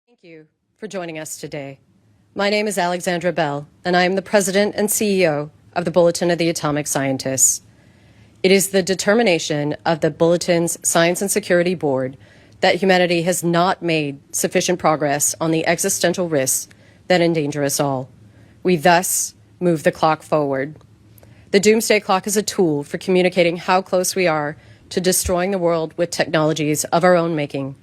Thank you for joining us today. My name is Alexandra Bell, and I am the President and CEO of the Bulletin of the Atomic Scientists. It is the determination of the Bulletin's Science and Security Board that humanity has not made sufficient progress on the existential risks that endanger us all. We thus move the clock forward. The Doomsday Clock is a tool for communicating how close we are to destroying the world with technologies of our own making.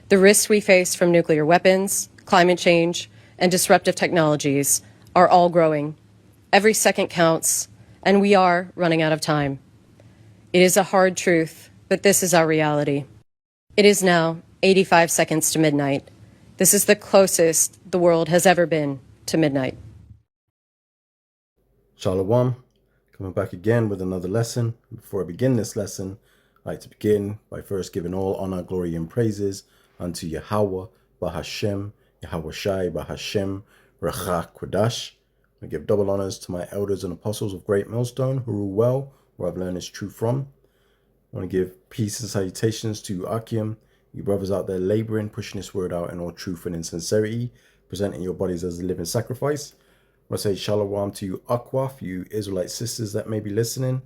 The risks we face from nuclear weapons, climate change, and disruptive technologies are all growing. Every second counts, and we are running out of time. It is a hard truth, but this is our reality. It is now 85 seconds to midnight. This is the closest the world has ever been to midnight. Shalom, coming back again with another lesson. Before I begin this lesson, I'd like to begin by first giving all honor, glory, and praises unto Yahweh, Bahashem, Yahweh Shai, Bahashem, Rachach Kodash. I give double honors to my elders and apostles of Great Millstone who rule well, where I've learned this truth from. I want to give peace and salutations to Akim, you brothers out there laboring, pushing this word out in all truth and in sincerity, presenting your bodies as a living sacrifice. I want to say shalom to you, Akwaf, you Israelite sisters that may be listening.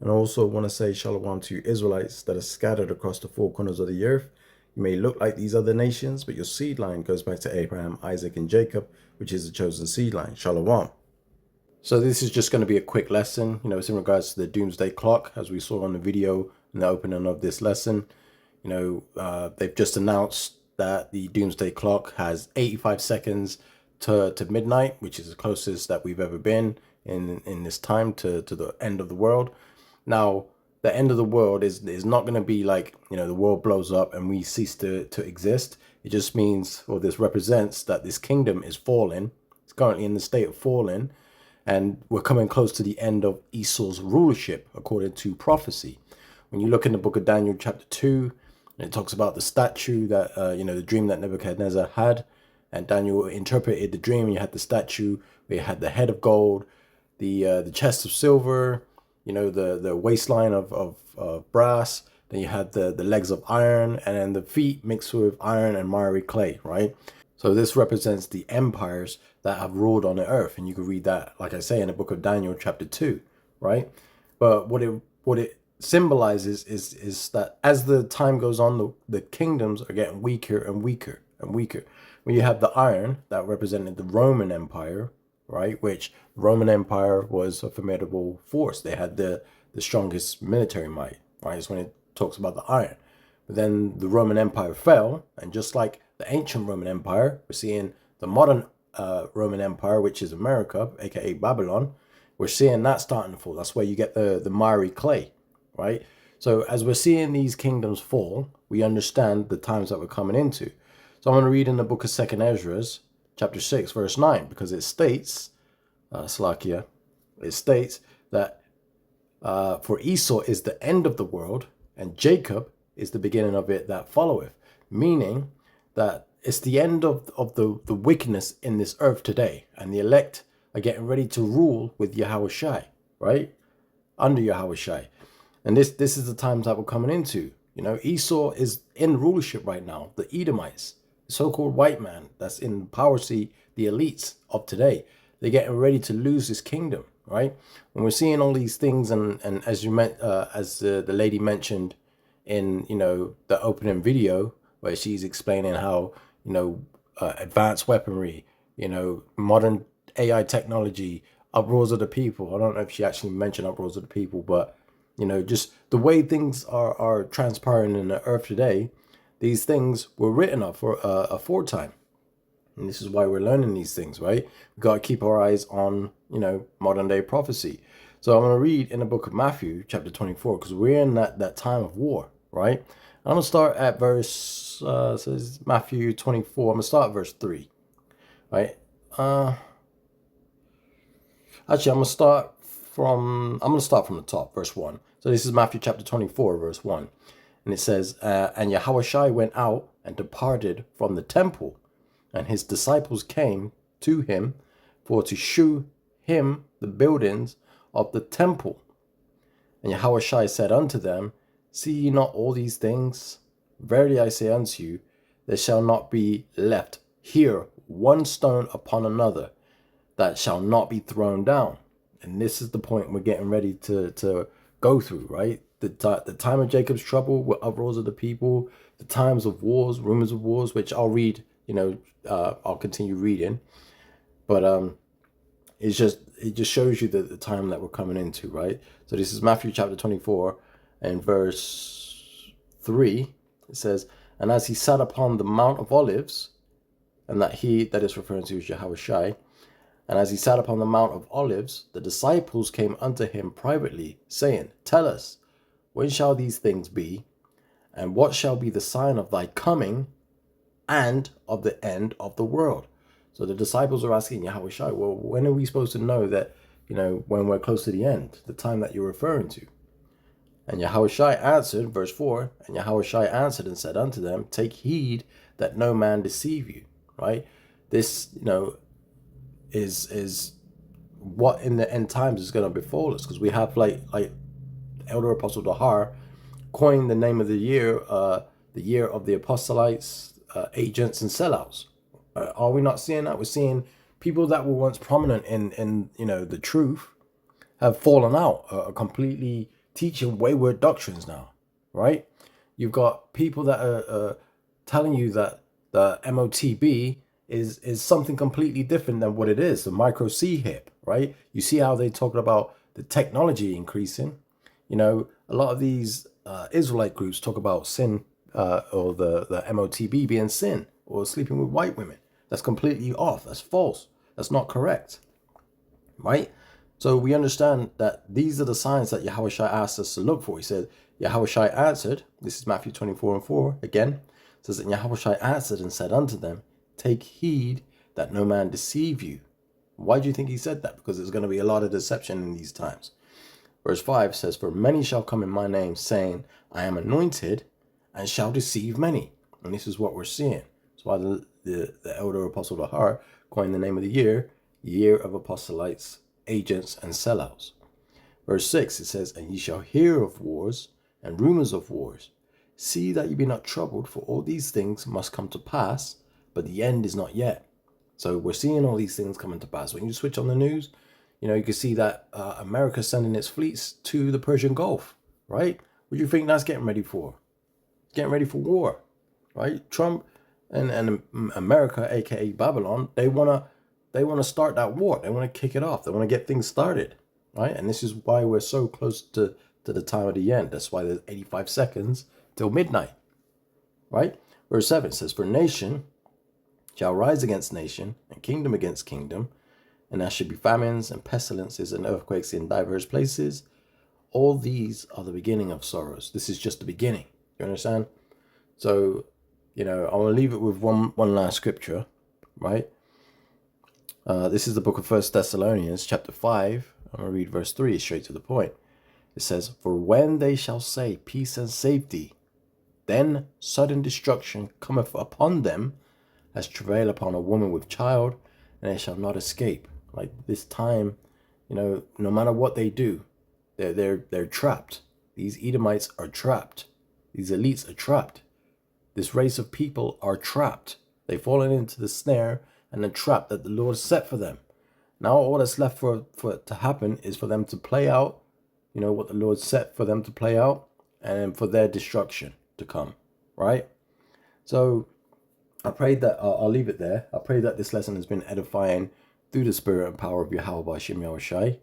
And I also want to say shalom to you Israelites that are scattered across the four corners of the earth. You may look like these other nations, but your seed line goes back to Abraham, Isaac, and Jacob, which is the chosen seed line. Shalom. So this is just going to be a quick lesson. It's in regards to the Doomsday Clock, as we saw on the video in the opening of this lesson. They've just announced that the Doomsday Clock has 85 seconds to midnight, which is the closest that we've ever been in this time to the end of the world. Now, the end of the world is not going to be like, the world blows up and we cease to exist. It just means, or this represents that this kingdom is falling. It's currently in the state of falling, and we're coming close to the end of Esau's rulership, according to prophecy. When you look in the book of Daniel, chapter 2, it talks about the statue that, the dream that Nebuchadnezzar had. And Daniel interpreted the dream. You had the statue, where you had the head of gold, the chest of silver, the waistline of brass. Then you had the legs of iron, and then the feet mixed with iron and miry clay, right? So this represents the empires that have ruled on the earth. And you can read that, like I say, in the book of Daniel, chapter 2, right? But what it symbolizes is that as the time goes on, the kingdoms are getting weaker and weaker and weaker. When you have the iron that represented the Roman Empire, right, which the Roman Empire was a formidable force. They had the strongest military might, right? It's when it talks about the iron. But then the Roman Empire fell, and just like the ancient Roman Empire, we're seeing the modern Roman Empire, which is America, aka Babylon. We're seeing that starting to fall. That's where you get the miry clay, right? So as we're seeing these kingdoms fall, we understand the times that we're coming into. So I'm going to read in the book of 2nd Ezra, chapter 6, verse 9, because it states, it states that for Esau is the end of the world, and Jacob is the beginning of it that followeth, meaning that it's the end of the wickedness in this earth today, and the elect are getting ready to rule with Yahweh Shai, right? Under Yahweh Shai. And this is the times that we're coming into. Esau is in rulership right now, the Edomites, the so-called white man that's in power seat, the elites of today. They're getting ready to lose this kingdom, right? When we're seeing all these things, and as you meant, as the lady mentioned in the opening video, where she's explaining how advanced weaponry, modern AI technology, uproars of the people. I don't know if she actually mentioned uproars of the people, but just the way things are transpiring in the earth today, these things were written up for aforetime. And this is why we're learning these things, right? We've got to keep our eyes on, modern day prophecy. So I'm going to read in the book of Matthew, chapter 24, because we're in that time of war, right? I'm going to start at verse, says Matthew 24. I'm going to start at verse 3, right? Actually, I'm going to start from the top, verse 1. So this is Matthew chapter 24, verse 1. And it says, and Yahweh Shai went out and departed from the temple, and his disciples came to him for to shew him the buildings of the temple. And Yahweh Shai said unto them, see ye not all these things? Verily I say unto you, there shall not be left here one stone upon another that shall not be thrown down. And this is the point we're getting ready to go through, right? The time of Jacob's trouble with uproars of the people, the times of wars, rumors of wars, which I'll read, I'll continue reading. But it just shows you the time that we're coming into, right? So this is Matthew chapter 24 and verse 3. It says, and as he sat upon the Mount of Olives, and that is referring to is Yahushua, and as he sat upon the Mount of Olives, the disciples came unto him privately, saying, tell us, when shall these things be? And what shall be the sign of thy coming and of the end of the world? So the disciples are asking Yahushua, well, when are we supposed to know that, when we're close to the end, the time that you're referring to? And Yahushua answered, verse 4, and Yahushua answered and said unto them, take heed that no man deceive you, right? This, is what in the end times is going to befall us, because we have like Elder Apostle Dahar coined the name of the year of the apostolites, agents, and sellouts. Are we not seeing that? We're seeing people that were once prominent in the truth have fallen out, are completely teaching wayward doctrines now, right? You've got people that are telling you that the MOTB is something completely different than what it is, the micro C hip, right? You see how they talk about the technology increasing. A lot of these Israelite groups talk about sin, or the MOTB being sin, or sleeping with white women. That's completely off. That's false. That's not correct, right? So we understand that these are the signs that Yahushua asked us to look for. He said, Yahushua answered, this is Matthew 24 and 4 again, says that Yahushua answered and said unto them, take heed that no man deceive you. Why do you think he said that? Because there's going to be a lot of deception in these times. Verse 5 says, for many shall come in my name, saying, I am anointed, and shall deceive many. And this is what we're seeing. That's why the elder Apostle Dahar coined the name of the year of apostolites, agents, and sellouts. Verse 6, it says, and ye shall hear of wars and rumors of wars. See that ye be not troubled, for all these things must come to pass, but the end is not yet. So we're seeing all these things coming to pass. When you switch on the news, you can see that America's sending its fleets to the Persian Gulf, right? What do you think that's getting ready for? Getting ready for war, right? Trump and America, aka Babylon, they wanna start that war. They want to kick it off. They want to get things started, right? And this is why we're so close to the time of the end. That's why there's 85 seconds till midnight, right? Verse 7 says, for nation shall rise against nation, and kingdom against kingdom, and there should be famines and pestilences and earthquakes in diverse places. All these are the beginning of sorrows. This is just the beginning. You understand? So, I want to leave it with one last scripture, right? This is the book of 1 Thessalonians, chapter 5. I'm going to read verse 3 straight to the point. It says, for when they shall say peace and safety, then sudden destruction cometh upon them, as travail upon a woman with child, and they shall not escape. Like this time, no matter what they do, they're trapped. These Edomites are trapped. These elites are trapped. This race of people are trapped. They've fallen into the snare and the trap that the Lord set for them. Now all that's left for it to happen is for them to play out, what the Lord set for them to play out, and for their destruction to come, right? So I pray that, I'll leave it there. I pray that this lesson has been edifying through the spirit and power of Yahweh B'Shem Yahushai.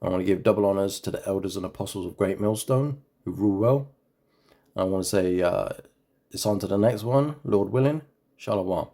I want to give double honors to the elders and apostles of Great Millstone who rule well. I want to say it's on to the next one, Lord willing. Shalom.